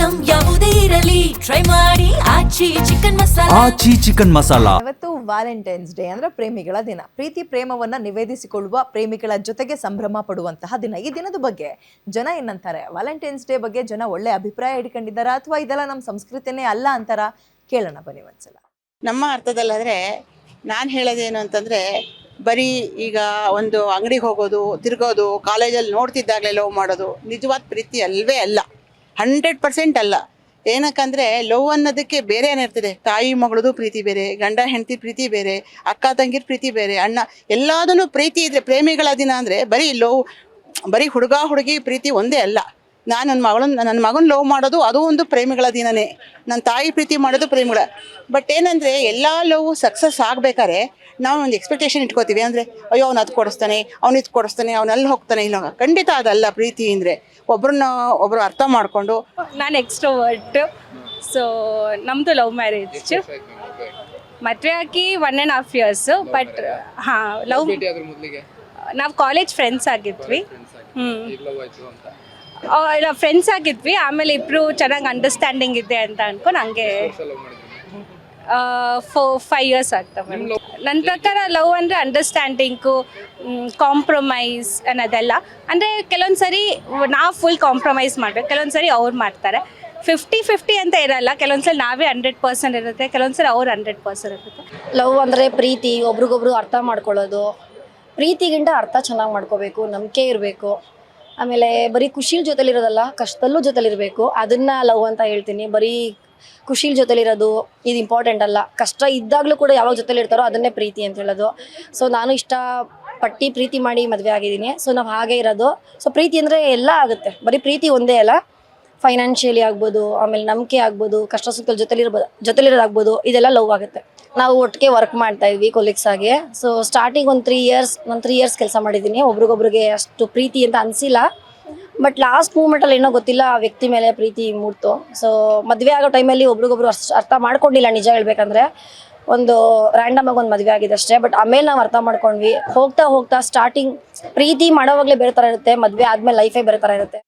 Item ಯಾವುದೇ ಇರಲಿ try ಮಾಡಿ ಆಚಿ ಚಿಕನ್ ಮಸಾಲಾ. ಆಚಿ ಚಿಕನ್ ಮಸಾಲಾ. ಇವತ್ತು ವ್ಯಾಲೆಂಟೈನ್ಸ್ ಡೇ ಅಂದ್ರೆ ಪ್ರೇಮಿಗಳ ದಿನ. ಪ್ರೀತಿ ಪ್ರೇಮವನ್ನ ನಿವೇದಿಸಿಕೊಳ್ಳುವ ಪ್ರೇಮಿಗಳ ಜೊತೆಗೆ ಸಂಭ್ರಮ ಪಡುವಂತಹ ದಿನ. ಈ ದಿನದ ಬಗ್ಗೆ ಜನ ಏನಂತಾರೆ? ವ್ಯಾಲೆಂಟೈನ್ಸ್ ಡೇ ಬಗ್ಗೆ ಜನ ಒಳ್ಳೆ ಅಭಿಪ್ರಾಯ ಇಟ್ಕೊಂಡಿದ್ದಾರಾ ಅಥವಾ ಇದೆಲ್ಲ ನಮ್ಮ ಸಂಸ್ಕೃತಿನೇ ಅಲ್ಲ ಅಂತಾರ? ಕೇಳೋಣ ಬನ್ನಿ ಒಂದ್ಸಲ. ನಮ್ಮ ಅರ್ಥದಲ್ಲಾದರೆ ನಾನು ಹೇಳೋದೇನು ಅಂತಂದರೆ, ಬರೀ ಈಗ ಒಂದು ಅಂಗಡಿಗೆ ಹೋಗೋದು, ತಿರುಗೋದು, ಕಾಲೇಜಲ್ಲಿ ನೋಡ್ತಿದ್ದಾಗಲೇ ಲವ್ ಮಾಡೋದು ನಿಜವಾದ ಪ್ರೀತಿ ಅಲ್ವೇ ಅಲ್ಲ. 100% ಅಲ್ಲ. ಏನಕ್ಕಂದರೆ ಲವ್ ಅನ್ನೋದಕ್ಕೆ ಬೇರೆ ಏನಿರ್ತದೆ. ತಾಯಿ ಮಗಳದು ಪ್ರೀತಿ ಬೇರೆ, ಗಂಡ ಹೆಂಡತಿ ಪ್ರೀತಿ ಬೇರೆ, ಅಕ್ಕ ತಂಗಿರ ಪ್ರೀತಿ ಬೇರೆ, ಅಣ್ಣ ಎಲ್ಲದೂ ಪ್ರೀತಿ ಇದ್ದರೆ. ಪ್ರೇಮಿಗಳ ದಿನ ಅಂದರೆ ಬರೀ ಹುಡುಗ ಹುಡುಗಿ ಪ್ರೀತಿ ಒಂದೇ ಅಲ್ಲ. ನಾನು ನನ್ನ ಮಗನ ಲವ್ ಮಾಡೋದು ಅದು ಒಂದು ಪ್ರೇಮಿಗಳ ದಿನನೇ. ನನ್ನ ತಾಯಿ ಪ್ರೀತಿ ಮಾಡೋದು ಪ್ರೇಮಿಗಳ. ಬಟ್ ಏನಂದರೆ ಎಲ್ಲ ಲವ್ ಸಕ್ಸಸ್ ಆಗಬೇಕಾದ್ರೆ ನಾವು ಒಂದು ಎಕ್ಸ್ಪೆಕ್ಟೇಷನ್ ಇಟ್ಕೋತೀವಿ. ಅಂದರೆ ಅಯ್ಯೋ ಅವ್ನು ಅದು ಕೊಡಿಸ್ತಾನೆ, ಅವ್ನು ಇದು ಕೊಡಿಸ್ತಾನೆ, ಅವ್ನು ಅಲ್ಲಿ ಹೋಗ್ತಾನೆ, ಇಲ್ಲ. ಖಂಡಿತ ಅದಲ್ಲ ಪ್ರೀತಿ ಅಂದರೆ. ಒಬ್ಬರು ಅರ್ಥ ಮಾಡಿಕೊಂಡು. ನಾನು ಎಕ್ಸ್ಟ್ರೋವರ್ಟ್, ಸೊ ನಮ್ಮದು ಲವ್ ಮ್ಯಾರೇಜ್. ಮದುವೆ ಆಗಿ 1.5 years. ಬಟ್ ಹಾಂ, ಲವ್ ನಾವು ಕಾಲೇಜ್ ಫ್ರೆಂಡ್ಸ್ ಆಗಿದ್ವಿ. ಇಲ್ಲ, ಫ್ರೆಂಡ್ಸ್ ಆಗಿದ್ವಿ. ಆಮೇಲೆ ಇಬ್ಬರು ಚೆನ್ನಾಗಿ ಅಂಡರ್ಸ್ಟ್ಯಾಂಡಿಂಗ್ ಇದೆ ಅಂತ ಅನ್ಕೊಂಡು ಹಂಗೆ 4-5 years ಆಗ್ತವೆ. ನನ್ನ ಪ್ರಕಾರ ಲವ್ ಅಂದರೆ ಅಂಡರ್ಸ್ಟ್ಯಾಂಡಿಂಗು, ಕಾಂಪ್ರಮೈಸ್ ಅನ್ನೋದೆಲ್ಲ. ಅಂದರೆ ಕೆಲವೊಂದು ಸರಿ ನಾವು ಫುಲ್ ಕಾಂಪ್ರಮೈಸ್ ಮಾಡಬೇಕು, ಕೆಲವೊಂದು ಸರಿ ಅವ್ರು ಮಾಡ್ತಾರೆ. 50-50 ಅಂತ ಇರಲ್ಲ. ಕೆಲವೊಂದು ಸಲ ನಾವೇ 100% ಇರುತ್ತೆ, ಕೆಲವೊಂದು ಸಲ ಅವ್ರು 100% ಇರುತ್ತೆ. ಲವ್ ಅಂದರೆ ಪ್ರೀತಿ, ಒಬ್ರಿಗೊಬ್ರು ಅರ್ಥ ಮಾಡ್ಕೊಳ್ಳೋದು. ಪ್ರೀತಿಗಿಂತ ಅರ್ಥ ಚೆನ್ನಾಗಿ ಮಾಡ್ಕೋಬೇಕು, ನಂಬಿಕೆ ಇರಬೇಕು. ಆಮೇಲೆ ಬರೀ ಖುಷಿಲ್ ಜೊತೆಲಿರೋದಲ್ಲ, ಕಷ್ಟದಲ್ಲೂ ಜೊತೆಲಿರಬೇಕು. ಅದನ್ನು ಲವ್ ಅಂತ ಹೇಳ್ತೀನಿ. ಬರೀ ಖುಷಿಲ್ ಜೊತೆಲಿರೋದು ಇದು ಇಂಪಾರ್ಟೆಂಟ್ ಅಲ್ಲ. ಕಷ್ಟ ಇದ್ದಾಗಲೂ ಕೂಡ ಯಾವಾಗ ಜೊತೆಲಿರ್ತಾರೋ ಅದನ್ನೇ ಪ್ರೀತಿ ಅಂತ ಹೇಳೋದು. ಸೊ ನಾನು ಇಷ್ಟಪಟ್ಟು ಪ್ರೀತಿ ಮಾಡಿ ಮದುವೆ ಆಗಿದ್ದೀನಿ. ಸೊ ನಾವು ಹಾಗೆ ಇರೋದು. ಸೊ ಪ್ರೀತಿ ಅಂದರೆ ಎಲ್ಲ ಆಗುತ್ತೆ. ಬರೀ ಪ್ರೀತಿ ಒಂದೇ ಅಲ್ಲ, ಫೈನಾನ್ಷಿಯಲಿ ಆಗ್ಬೋದು, ಆಮೇಲೆ ನಂಬಿಕೆ ಆಗ್ಬೋದು, ಕಷ್ಟ ಸುಖದಲ್ಲಿ ಜೊತೆಲಿರೋದಾಗ್ಬೋದು, ಇದೆಲ್ಲ ಲವ್ ಆಗುತ್ತೆ. ನಾವು ಒಟ್ಟಿಗೆ ವರ್ಕ್ ಮಾಡ್ತಾ ಇದ್ವಿ ಕೊಲೀಗ್ಸ್ ಆಗಿ. ಸೊ ಸ್ಟಾರ್ಟಿಂಗ್ ಒಂದು 3 years ಕೆಲಸ ಮಾಡಿದ್ದೀನಿ. ಒಬ್ರಿಗೊಬ್ರಿಗೆ ಅಷ್ಟು ಪ್ರೀತಿ ಅಂತ ಅನಿಸಿಲ್ಲ. ಬಟ್ ಲಾಸ್ಟ್ ಮೂಮೆಂಟಲ್ಲಿ ಏನೋ ಗೊತ್ತಿಲ್ಲ, ಆ ವ್ಯಕ್ತಿ ಮೇಲೆ ಪ್ರೀತಿ ಮೂಡ್ತು. ಸೊ ಮದುವೆ ಆಗೋ ಟೈಮಲ್ಲಿ ಒಬ್ರಿಗೊಬ್ರು ಅರ್ಥ ಮಾಡ್ಕೊಂಡಿಲ್ಲ. ನಿಜ ಹೇಳ್ಬೇಕಂದ್ರೆ ಒಂದು ರ್ಯಾಂಡಮ್ ಆಗಿ ಒಂದು ಮದುವೆ ಆಗಿದೆ ಅಷ್ಟೇ. ಬಟ್ ಆಮೇಲೆ ನಾವು ಅರ್ಥ ಮಾಡ್ಕೊಂಡ್ವಿ. ಹೋಗ್ತಾ ಸ್ಟಾರ್ಟಿಂಗ್ ಪ್ರೀತಿ ಮಾಡೋವಾಗಲೇ ಬೇರೆ ಥರ ಇರುತ್ತೆ, ಮದುವೆ ಆದಮೇಲೆ ಲೈಫೇ ಬೇರೆ ಥರ ಇರುತ್ತೆ.